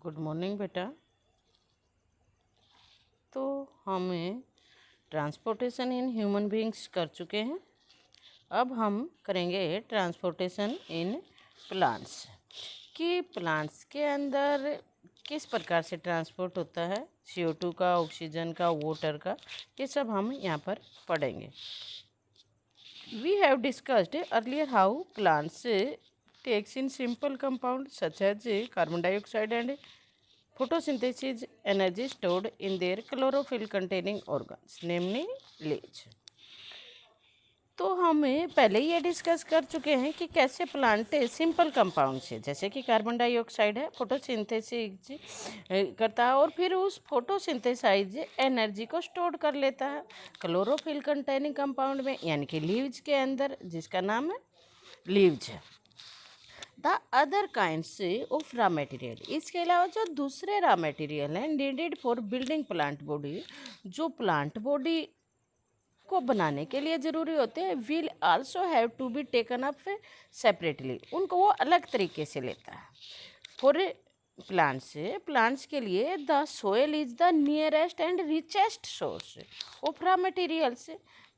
Good morning बेटा। तो हमें ट्रांसपोर्टेशन इन ह्यूमन बीइंग्स कर चुके हैं। अब हम करेंगे ट्रांसपोर्टेशन इन प्लांट्स कि प्लांट्स के अंदर किस प्रकार से ट्रांसपोर्ट होता है, CO2 का, ऑक्सीजन का, वाटर का, ये सब हम यहाँ पर पढ़ेंगे। We have discussed earlier how plants takes in simple compounds such as carbon dioxide and photosynthesis energy stored in their chlorophyll containing organs namely leaves। तो हमें पहले ये डिस्कस कर चुके हैं कि कैसे प्लांट सिंपल कंपाउंड से, जैसे कि कार्बन डाइऑक्साइड है, फोटोसिंथेसिस करता है और फिर उस फोटोसिंथेसाइज एनर्जी को स्टोर कर लेता है क्लोरोफिल कंटेनिंग कंपाउंड में, यानी कि लीव्स के अंदर, जिसका नाम है लीव्स है। The other kinds of raw material, इसके अलावा जो दूसरे रॉ मटेरियल हैं needed for building plant body, जो प्लांट बॉडी को बनाने के लिए ज़रूरी होते हैं, will also have to be taken up separately, उनको वो अलग तरीके से लेता है। फॉर प्लांट्स के लिए the soil is the nearest and richest source of raw materials,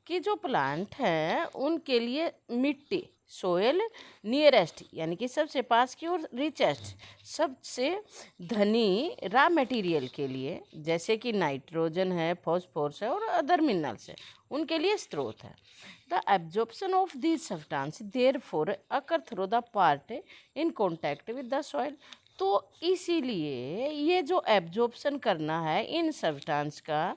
कि जो प्लांट हैं उनके लिए मिट्टी, सोयल नियरेस्ट यानी कि सबसे पास की, और रिचेस्ट सबसे धनी रॉ मटेरियल के लिए, जैसे कि नाइट्रोजन है, फॉस्फोरस है और अदर मिनरल्स है, उनके लिए स्रोत है। The absorption of this substance therefore occur through the part in contact with the soil, तो इसीलिए ये जो एब्जॉर्प्शन करना है इन सब्सटेंस का,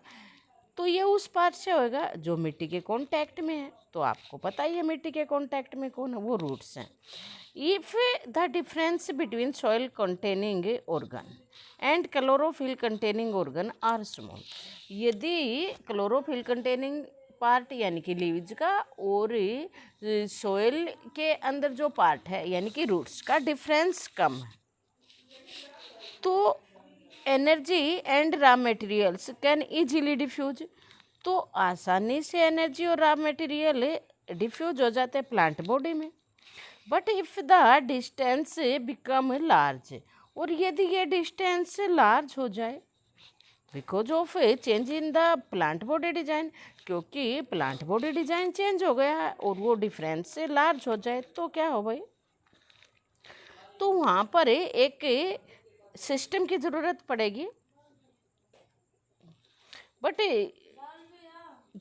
तो ये उस पार्ट से होगा जो मिट्टी के कांटेक्ट में है। तो आपको पता ही है मिट्टी के कांटेक्ट में कौन है, वो रूट्स हैं। If the difference between soil containing organ and chlorophyll containing organ are small, यदि क्लोरोफिल कंटेनिंग पार्ट यानी कि लीव्स का और सॉइल के अंदर जो पार्ट है यानी कि रूट्स का डिफरेंस कम है, तो energy and raw materials can easily diffuse, तो आसानी से एनर्जी और रॉ मटेरियल डिफ्यूज हो जाते हैं प्लांट बॉडी में। But if the distance become large, और यदि ये डिस्टेंस लार्ज हो जाए because of change in the plant body design, क्योंकि प्लांट बॉडी डिजाइन चेंज हो गया है और वो डिफरेंस लार्ज हो जाए, तो क्या हो भाई, तो वहाँ पर एक सिस्टम की ज़रूरत पड़ेगी। बट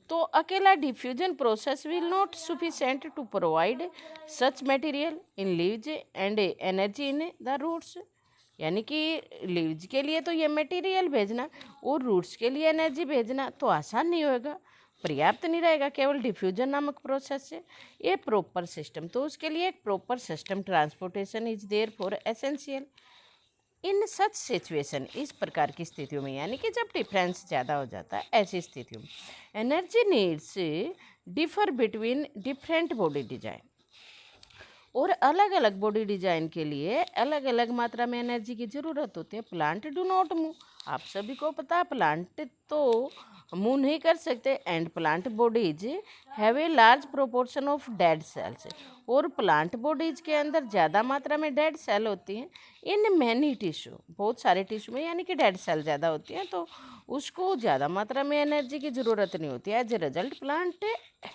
तो अकेला diffusion process will not sufficient to provide such material in leaves and energy in the roots, यानी कि लीव्स के लिए तो ये मटेरियल भेजना और रूट्स के लिए एनर्जी भेजना तो आसान नहीं होगा, पर्याप्त नहीं रहेगा केवल डिफ्यूजन नामक प्रोसेस से। ये प्रॉपर सिस्टम, तो उसके लिए एक proper system transportation is there for essential in such situation, इस प्रकार की स्थितियों में, यानी कि जब डिफरेंस ज़्यादा हो जाता है ऐसी स्थितियों में, energy needs differ between different body design, और अलग अलग बॉडी डिजाइन के लिए अलग अलग मात्रा में एनर्जी की ज़रूरत होती है। प्लांट डू नॉट मूव, आप सभी को पता है प्लांट तो मूव नहीं कर सकते, and plant bodies have a large proportion of dead cells, और प्लांट बॉडीज के अंदर ज़्यादा मात्रा में डेड सेल होती हैं इन मैनी टिश्यू, बहुत सारे टिश्यू में, यानी कि डेड सेल ज़्यादा होती हैं, तो उसको ज़्यादा मात्रा में एनर्जी की ज़रूरत नहीं होती है। As a result plant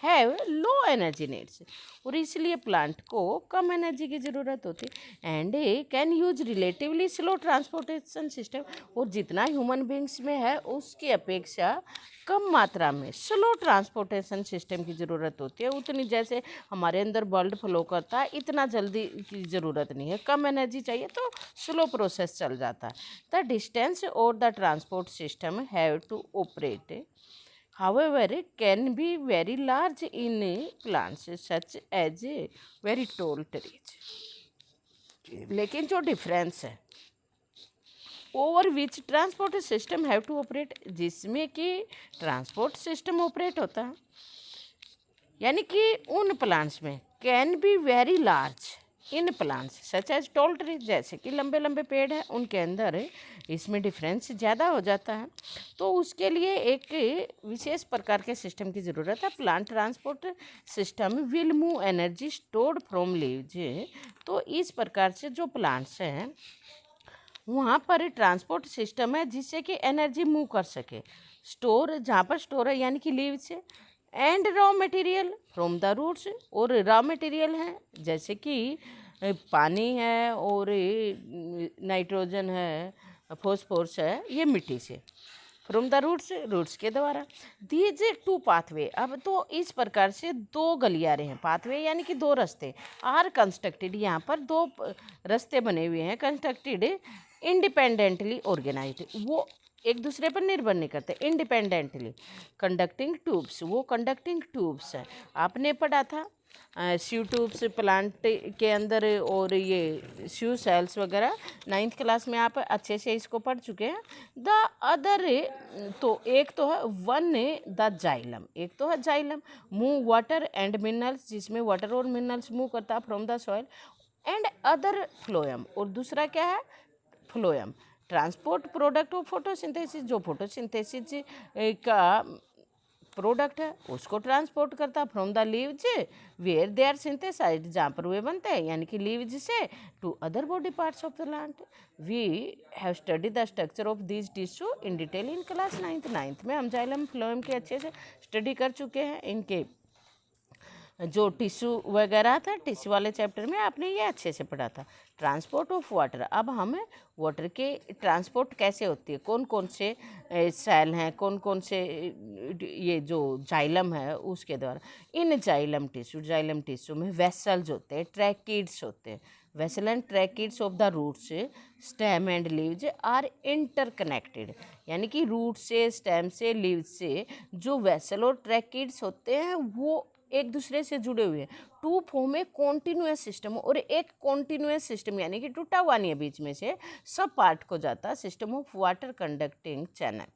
have low energy needs, और इसलिए प्लांट को कम एनर्जी की ज़रूरत होती है, and can use relatively slow transportation system, और जितना ह्यूमन बींग्स में है उसकी अपेक्षा कम मात्रा में स्लो ट्रांसपोर्टेशन सिस्टम की ज़रूरत होती है, उतनी जैसे हमारे अंदर ब्लड फ्लो करता है इतना जल्दी की ज़रूरत नहीं है, कम एनर्जी चाहिए तो स्लो प्रोसेस चल जाता है। द डिस्टेंस और the transport system have to operate however can be very large in plants such as very tall trees, लेकिन जो डिफरेंस है over which transport system have to operate, जिसमें कि ट्रांसपोर्ट सिस्टम ऑपरेट होता है, यानी कि उन प्लांट्स में can be very large in plants such as tall tree, जैसे कि लंबे लंबे पेड़ हैं उनके अंदर इसमें डिफरेंस ज़्यादा हो जाता है, तो उसके लिए एक विशेष प्रकार के सिस्टम की ज़रूरत है। Plant transport system will move energy stored from leaves, तो इस प्रकार से जो प्लांट्स हैं वहाँ पर ट्रांसपोर्ट सिस्टम है जिससे कि एनर्जी मूव कर सके। स्टोर, जहाँ पर स्टोर है यानी कि लीव्स से। And raw material from the roots, और रॉ मटेरियल हैं जैसे कि पानी है और नाइट्रोजन है, फॉस्फोरस है, ये मिट्टी से। फ्रॉम द रूट्स, रूट्स के द्वारा। दीज टू पाथवे, अब तो इस प्रकार से दो गलियारे हैं। पाथवे यानी कि दो रास्ते आर कंस्ट्रक्टेड, यहाँ पर दो रास्ते बने हुए हैं, कंस्ट्रक्टेड इंडिपेंडेंटली ऑर्गेनाइज्ड, वो एक दूसरे पर निर्भर नहीं करते, इंडिपेंडेंटली। कंडक्टिंग ट्यूब्स, वो कंडक्टिंग ट्यूब्स है, आपने पढ़ा था स्यू ट्यूब्स प्लांट के अंदर, और ये स्यू सेल्स वगैरह 9th क्लास में आप अच्छे से इसको पढ़ चुके हैं। द अदर, तो एक तो है वन द जाइलम, एक तो है xylem move water and minerals, जिसमें वाटर और मिनरल्स मूव करता है from the soil. And other phloem, और दूसरा क्या है phloem, transport product of photosynthesis, जो फोटोसिंथेसिस का प्रोडक्ट है उसको ट्रांसपोर्ट करता from the leaves where they are synthesised, जहाँ पर वे बनते हैं यानी कि लीव्स से, to other body parts of the plant. We have study the structure of this tissue in detail in class 9th में हम जाइलम फ्लोएम के अच्छे से स्टडी कर चुके हैं। इनके जो टिश्यू वगैरह था, टिश्यू वाले चैप्टर में आपने ये अच्छे से पढ़ा था। ट्रांसपोर्ट ऑफ वाटर, अब हमें वाटर के ट्रांसपोर्ट कैसे होती है, कौन कौन से सेल हैं, कौन कौन से ये जो जाइलम है उसके द्वारा। इन जाइलम टिश्यू में वेसल्स होते हैं, ट्रैकिड्स होते हैं। Vessel and tracheids of the roots, stem and leaves are interconnected, यानी कि रूट से, स्टेम से, लीव्स से जो वेसल और ट्रैकिड्स होते हैं वो एक दूसरे से जुड़े हुए हैं to form a continuous system, और एक कॉन्टिन्यूस सिस्टम यानी कि टूटा हुआ नहीं है बीच में से, सब पार्ट को जाता system of water conducting channel.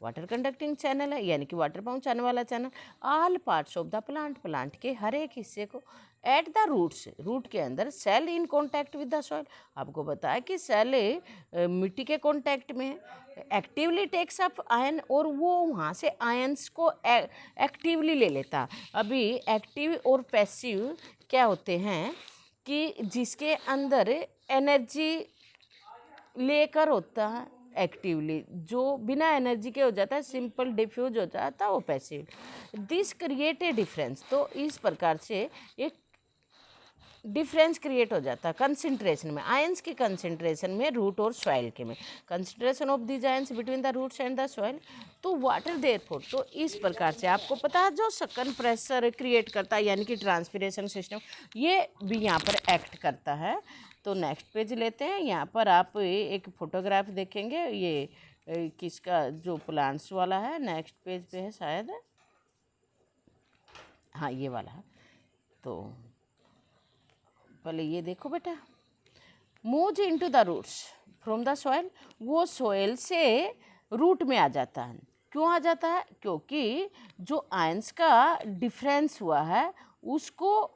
Water conducting channel है यानी कि वाटर पहुंचाने वाला channel. All parts of the plant, plant के हर एक हिस्से को। एट द रूट्स, रूट के अंदर cell in contact with the soil, आपको बताया कि सेल मिट्टी के कॉन्टैक्ट में एक्टिवली टेक्स अप आयन, और वो वहाँ से आयन्स को एक्टिवली ले लेता। अभी एक्टिव और पैसिव क्या होते हैं कि जिसके अंदर एनर्जी लेकर होता है एक्टिवली, जो बिना एनर्जी के हो जाता है, सिंपल डिफ्यूज हो जाता है, वो passive. This create a difference, तो इस प्रकार से एक डिफरेंस क्रिएट हो जाता है कंसंट्रेशन में, आयंस की कंसंट्रेशन में रूट और सॉइल के में, concentration of these ions between the roots and the soil. तो वाटर देयरफॉर, तो इस प्रकार से आपको पता है जो सकन प्रेशर क्रिएट करता है यानी कि ट्रांसपिरेशन सिस्टम, ये भी यहाँ पर एक्ट करता है। तो नेक्स्ट पेज लेते हैं, यहाँ पर आप एक फोटोग्राफ देखेंगे, ये किसका, जो प्लांट्स वाला है, नेक्स्ट पेज पे है शायद, हाँ ये वाला है। तो पहले ये देखो बेटा, move into the roots from the soil, वो सॉइल से रूट में आ जाता है। क्यों आ जाता है? क्योंकि जो आयंस का डिफरेंस हुआ है उसको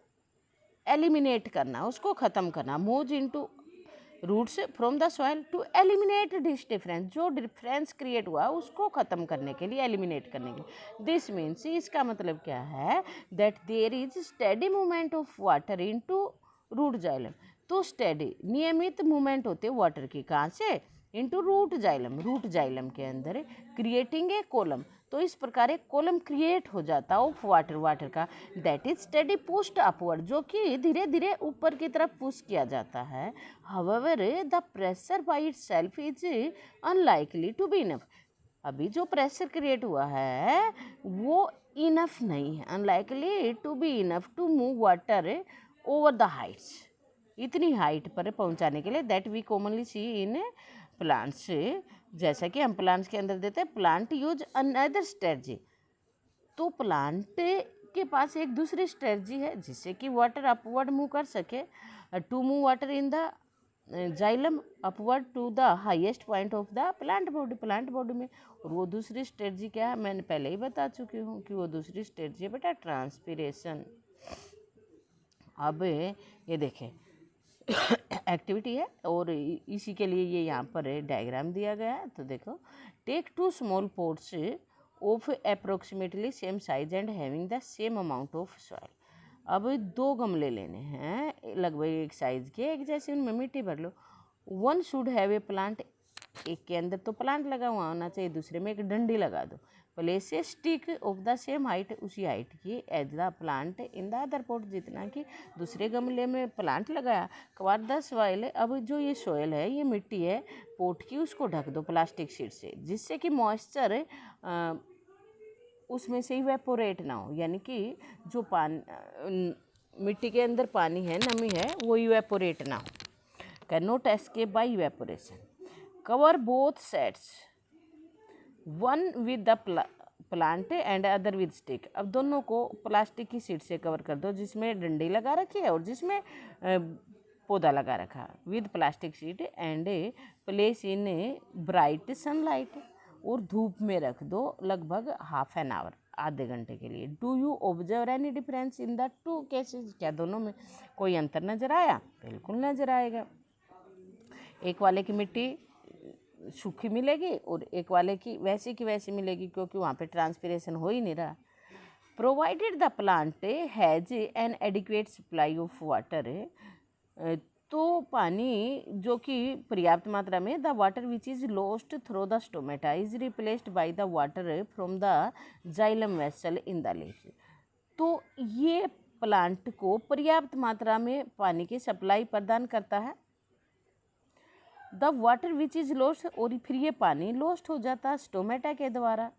एलिमिनेट करना, उसको ख़त्म करना। Move into roots from the soil to eliminate this difference, जो डिफरेंस क्रिएट हुआ उसको ख़त्म करने के लिए, एलिमिनेट करने के लिए। दिस मीन्स, इसका मतलब क्या है, that there is steady movement of water into root xylem. तो स्टेडी नियमित मूवमेंट होते हैं वाटर की, कहाँ से, into root xylem, root xylem के अंदर, क्रिएटिंग ए कॉलम। तो इस प्रकार एक कॉलम क्रिएट हो जाता ऑफ वाटर, वाटर का, that is steady pushed upward, जो कि धीरे धीरे ऊपर की तरफ पुश किया जाता है। However the pressure by itself is unlikely to be enough, अभी जो प्रेशर क्रिएट हुआ है वो इनफ नहीं है, unlikely to be enough to move water over the Heights, इतनी हाइट पर पहुंचाने के लिए, that we commonly C in plants, जैसा कि हम प्लांट्स के अंदर देते हैं। प्लांट यूज अनदर स्ट्रेटजी, तो प्लांट के पास एक दूसरी स्ट्रेटजी है जिससे कि वाटर अपवर्ड मूव कर सके, to move water in the xylem upward to the highest point of the plant body, plant body में। और वो दूसरी स्ट्रेटजी क्या है, मैंने पहले ही बता चुकी हूँ कि वो दूसरी स्ट्रेटजी है बेटा ट्रांसपिरेशन। अब ये देखें एक्टिविटी है, और इसी के लिए ये यहाँ पर डायग्राम दिया गया है। तो देखो, take 2 small pots of approximately same size and having the same amount of soil. अब 2 गमले लेने हैं लगभग एक साइज के, एक जैसे, उनमें मिट्टी भर लो one should have a plant, एक के अंदर तो प्लांट लगा हुआ होना चाहिए, दूसरे में एक डंडी लगा दो। Place a stick of the same height, उसी हाइट की as the plant in the other pot, जितना कि दूसरे गमले में प्लांट लगाया। कवर द सॉइल, अब जो ये सॉइल है, ये मिट्टी है पोट की, उसको ढक दो प्लास्टिक शीट से, जिससे कि मॉइस्चर उसमें से इवेपोरेट ना हो, यानी कि जो पानी मिट्टी के अंदर पानी है, नमी है, वो इवेपोरेट ना हो। Can not escape by evaporation. Cover both sets, one with the plant and other with stick, अब दोनों को प्लास्टिक की शीट से कवर कर दो, जिसमें डंडी लगा रखी है और जिसमें पौधा लगा रखा, with plastic sheet and place in bright sunlight, और धूप में रख दो लगभग हाफ एन आवर, आधे घंटे के लिए। Do you observe any difference in the two cases, क्या दोनों में कोई अंतर नजर आया? बिल्कुल नजर आएगा। एक वाले की मिट्टी सूखी मिलेगी और एक वाले की वैसी मिलेगी, क्योंकि वहाँ पे ट्रांसपिरेशन हो ही नहीं रहा। Provided the plant has an adequate supply of water, तो पानी जो कि पर्याप्त मात्रा में, the water which is lost through the stomata is replaced by the water from the xylem vessel in the leaf, तो ये प्लांट को पर्याप्त मात्रा में पानी की सप्लाई प्रदान करता है। The water which is lost, और फिर ये पानी लॉस्ट हो जाता है स्टोमेटा के द्वारा,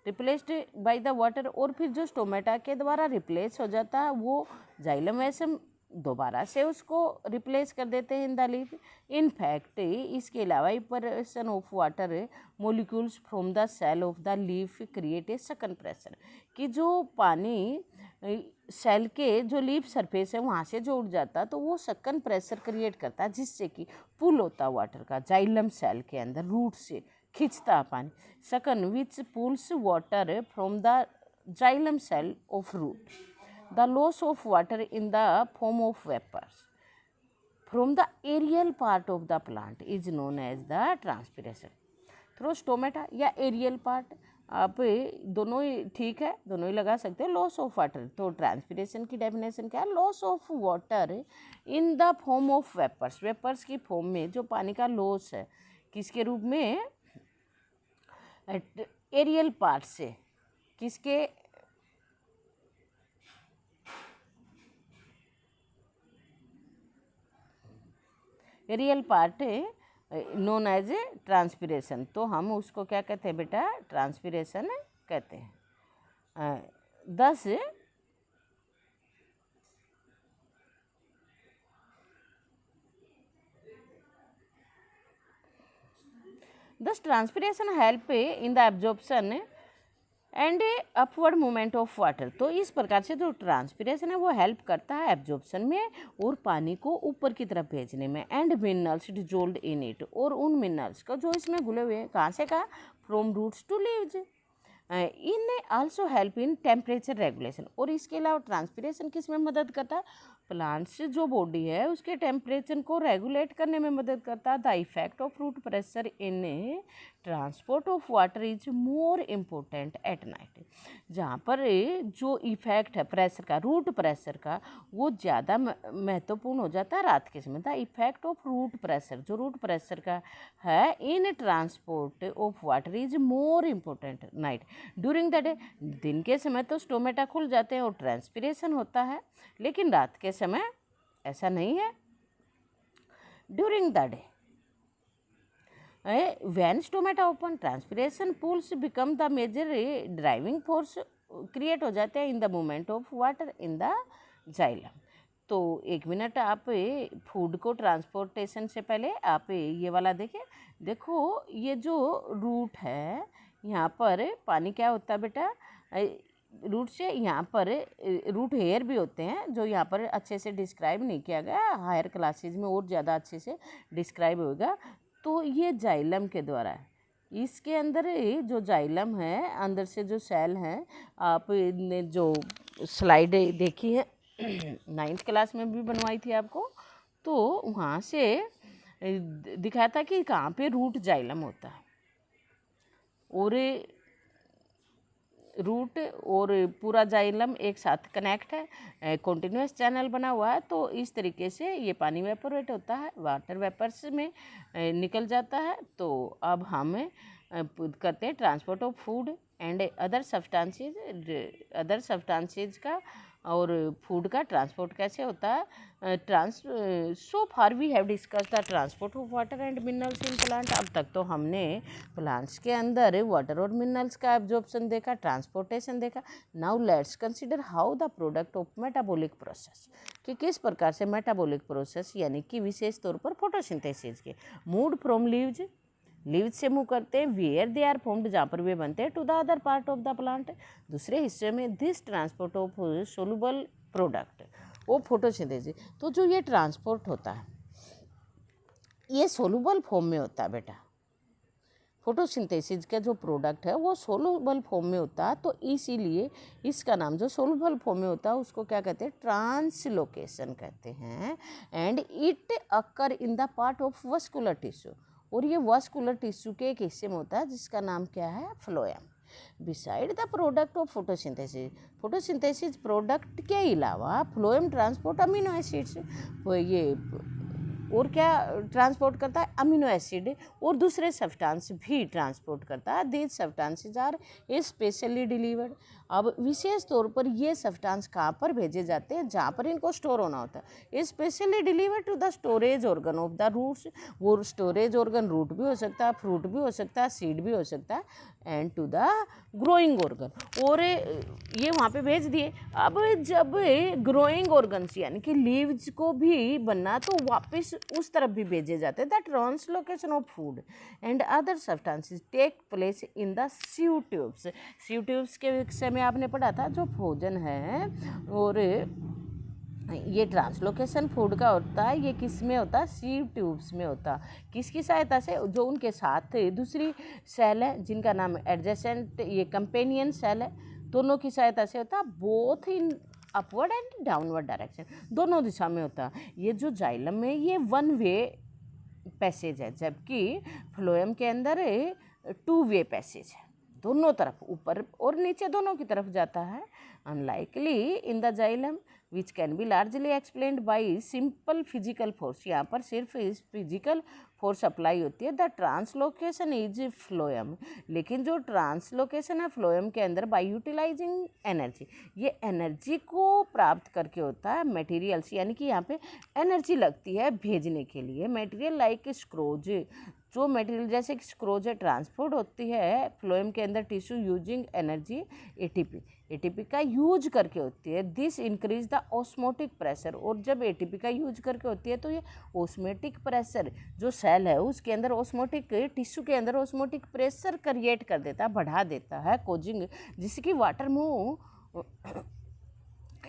रिप्लेस्ड बाय द वाटर, और फिर जो स्टोमेटा के द्वारा रिप्लेस हो जाता है वो जाइलम वेसम दोबारा से उसको रिप्लेस कर देते हैं in the leaf. In fact इसके अलावा evaporation of water molecules from the cell of the leaf create a second pressure, कि जो पानी सेल के जो लीफ सरफेस है वहाँ से जो उड़ जाता है, तो वो सेकंड प्रेशर क्रिएट करता है, जिससे कि पुल होता है वाटर का जाइलम सेल के अंदर, रूट से खींचता है पानी। Second which pulls water from the xylem cell of root, the loss of water in the form of vapors from the aerial part of the plant is known as the transpiration through stomata या aerial part, आप दोनों ही ठीक है, दोनों ही लगा सकते हो। Loss of water, तो ट्रांसपिरेशन की डेफिनेशन क्या है? Loss of water in the form of vapours, vapours की फॉर्म में जो पानी का लॉस है, किसके रूप में? एरियल पार्ट से, किसके? Real part known as a transpiration, तो हम उसको क्या कहते हैं बेटा? ट्रांसपिरेशन कहते हैं। thus transpiration help in the absorption and upward movement of water, तो इस प्रकार से जो ट्रांसपिरेशन है वो हेल्प करता है एब्जॉर्प्शन में और पानी को ऊपर की तरफ भेजने में। And minerals dissolved in it, और उन मिनरल्स को जो इसमें घुले हुए हैं, कहाँ से कहा? From roots to leaves. In also help in temperature regulation, और इसके अलावा ट्रांसपिरेशन किस में मदद करता है? प्लांट्स जो बॉडी है उसके टेम्परेचर को रेगुलेट करने में मदद करता है। The effect of root pressure in transport of water is more important at night, जहाँ पर जो इफेक्ट है प्रेशर का, रूट प्रेशर का, वो ज़्यादा महत्वपूर्ण हो जाता है रात के समय। The effect of root pressure, जो रूट प्रेशर का है in transport of water is more important night during the day. दिन के समय तो स्टोमेटा खुल जाते हैं और ट्रांसपिरेशन होता है, लेकिन रात के समय ऐसा नहीं है। During the day when stomata open, transpiration pools become the major driving force create हो जाते हैं in the movement of water in the xylem. तो एक मिनट, आप फूड को ट्रांसपोर्टेशन से पहले आप ये वाला देखिए। देखो ये जो रूट है, यहाँ पर पानी क्या होता है बेटा? रूट से यहाँ पर रूट हेयर भी होते हैं, जो यहाँ पर अच्छे से डिस्क्राइब नहीं किया गया, हायर क्लासेज में और ज़्यादा अच्छे से डिस्क्राइब होगा। तो ये जाइलम के द्वारा है, इसके अंदर जो जाइलम है, अंदर से जो सेल हैं, आपने जो स्लाइड देखी है 9th क्लास में भी बनवाई थी आपको, तो वहाँ से दिखाया था कि कहाँ पे रूट जाइलम होता है। और रूट और पूरा जाइलम एक साथ कनेक्ट है, कॉन्टिन्यूस चैनल बना हुआ है, तो इस तरीके से ये पानी वेपोरेट होता है, वाटर वेपर्स में निकल जाता है। तो अब हम करते हैं transport of food and other substances का, और फूड का ट्रांसपोर्ट कैसे होता है। So far we have discussed the transport of water and minerals in plant. अब तक तो हमने प्लांट्स के अंदर वाटर और मिनरल्स का एब्जॉर्प्शन देखा, ट्रांसपोर्टेशन देखा। Now let's consider how the product of metabolic process, कि किस प्रकार से मेटाबॉलिक प्रोसेस यानी कि विशेष तौर पर फोटोसिंथेसिस के मूव फ्रॉम लीव्स से मूव करते हैं, वेयर दे आर फॉर्म्ड, जहाँ पर वे बनते हैं, to the other part of the plant, दूसरे हिस्से में। This transport of soluble product वो फोटोसिंथेसिस, तो जो ये ट्रांसपोर्ट होता है ये सोलुबल फॉर्म में होता है बेटा। फोटोसिंथेसिस का जो प्रोडक्ट है वो सोलुबल फॉर्म में होता है, तो इसीलिए इसका नाम जो सोलुबल फॉर्म में होता है उसको क्या कहते हैं, ट्रांसलोकेशन कहते हैं। And it occur in the part of vascular tissue, और ये वस्कुलर टिश्यू के एक हिस्से में होता है जिसका नाम क्या है, phloem. Beside the product of photosynthesis product के अलावा फ्लोएम ट्रांसपोर्ट अमीनो एसिड्स, ये और क्या ट्रांसपोर्ट करता है, अमीनो एसिड और दूसरे सब्सटेंस भी ट्रांसपोर्ट करता है। These substances are specially delivered. अब विशेष तौर पर ये सब्सटेंस कहाँ पर भेजे जाते हैं, जहाँ पर इनको स्टोर होना होता है। Specially delivered to the storage organ of the roots, वो स्टोरेज ऑर्गन रूट भी हो सकता है, फ्रूट भी हो सकता है, सीड भी हो सकता है, and to the growing organ, और ये वहाँ पे भेज दिए। अब जब ग्रोइंग ऑर्गन्स यानी कि लीव्स को भी बनना, तो वापस उस तरफ भी भेजे जाते हैं। The translocation of food and other substances take place in the sieve tubes. Sieve tubes के विषय में आपने पढ़ा था, जो भोजन है, और ये ट्रांसलोकेशन फूड का होता है, ये किस में होता है, सीव ट्यूब्स में होता है। किसकी सहायता से, जो उनके साथ दूसरी सेल है जिनका नाम एडजेसेंट, ये कंपेनियन सेल है, दोनों की सहायता से होता है। Both in upward and downward direction, दोनों दिशा में होता है। ये जो जाइलम में ये वन वे पैसेज है, जबकि फ्लोएम के अंदर 2 वे पैसेज है, दोनों तरफ ऊपर और नीचे दोनों की तरफ जाता है। Unlikely in the xylem which can be largely explained by simple physical force, यहाँ पर सिर्फ इस फिजिकल फोर्स अप्लाई होती है। द ट्रांसलोकेशन इज फ्लोएम, लेकिन जो ट्रांसलोकेशन है फ्लोएम के अंदर बाई यूटिलाइजिंग एनर्जी, ये एनर्जी को प्राप्त करके होता है। मटेरियल्स यानी कि यहाँ पे एनर्जी लगती है भेजने के लिए। मटेरियल लाइक स्क्रोज, जो मटेरियल जैसे कि स्क्रोज है, ट्रांसपोर्ट होती है फ्लोएम के अंदर टिश्यू यूजिंग एनर्जी एटीपी का यूज करके होती है। This increase the osmotic pressure, और जब एटीपी का यूज करके होती है तो ये ऑस्मोटिक प्रेशर जो सेल है उसके अंदर ऑस्मोटिक, टिश्यू के अंदर ऑस्मोटिक प्रेशर क्रिएट कर देता है, बढ़ा देता है, कोजिंग, जिसकी वाटर मूव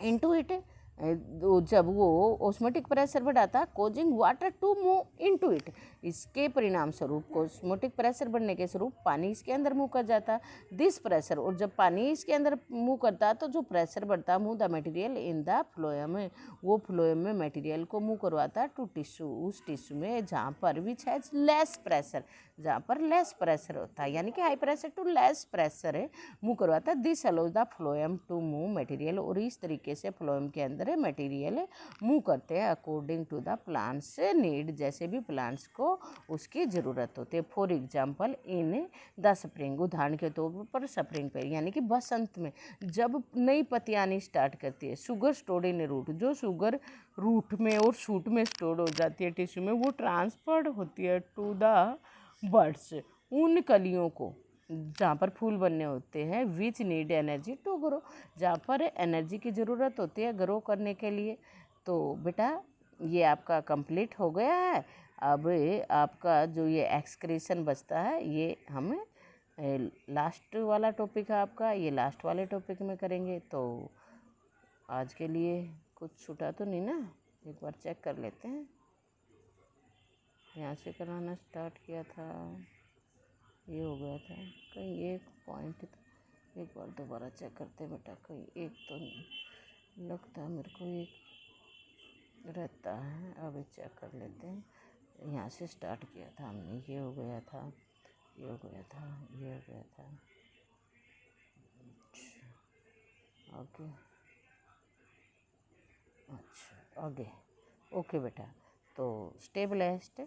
इनटू इट। जब वो ऑस्मोटिक प्रेशर बढ़ाता है, causing water to move into it, इसके परिणाम स्वरूप ऑस्मोटिक प्रेशर बढ़ने के स्वरूप पानी इसके अंदर मूव कर जाता है। दिस प्रेशर, और जब पानी इसके अंदर मूव करता है तो जो प्रेशर बढ़ता है, move the material in the phloem, वो फ्लोएम में मटेरियल को मूव करवाता है टू टिश्यू, उस टिश्यू में जहाँ पर विच हैज लेस प्रेशर, जहाँ पर लेस प्रेशर होता है, यानी कि high pressure to less pressure है, मूव करवाता है। This allows the phloem to move material, और इस तरीके से फ्लोएम के अंदर मटेरियल मूव करते हैं according to the plants need, जैसे भी प्लांट्स को उसकी ज़रूरत होती है। For example in the spring, उदाहरण के तौर पर स्प्रिंग पे यानी कि बसंत में जब नई पत्तियाँ आनी स्टार्ट करती है, शुगर स्टोर्ड इन रूट, जो शुगर रूट में और शूट में स्टोर हो जाती है टिश्यू में, वो ट्रांसफर्ड होती है टू द बर्ड्स, उन कलियों को जहाँ पर फूल बनने होते हैं, which need energy to grow, जहाँ पर एनर्जी की ज़रूरत होती है ग्रो करने के लिए। तो बेटा ये आपका कंप्लीट हो गया है। अब आपका जो ये एक्सक्रीशन बचता है, ये हम लास्ट वाला टॉपिक है आपका, ये लास्ट वाले टॉपिक में करेंगे। तो आज के लिए कुछ छूटा तो नहीं ना, एक बार चेक कर लेते हैं। यहाँ से कराना स्टार्ट किया था, ये हो गया था, कहीं एक पॉइंट, एक बार दोबारा चेक करते हैं बेटा, कहीं एक तो नहीं लगता है मेरे को, एक रहता है। अब चेक कर लेते हैं। यहाँ से स्टार्ट किया था हमने, ये हो गया था, ये हो गया था, ये हो गया था, ओके, अच्छा आगे, ओके बेटा। तो स्टेबलाइज्ड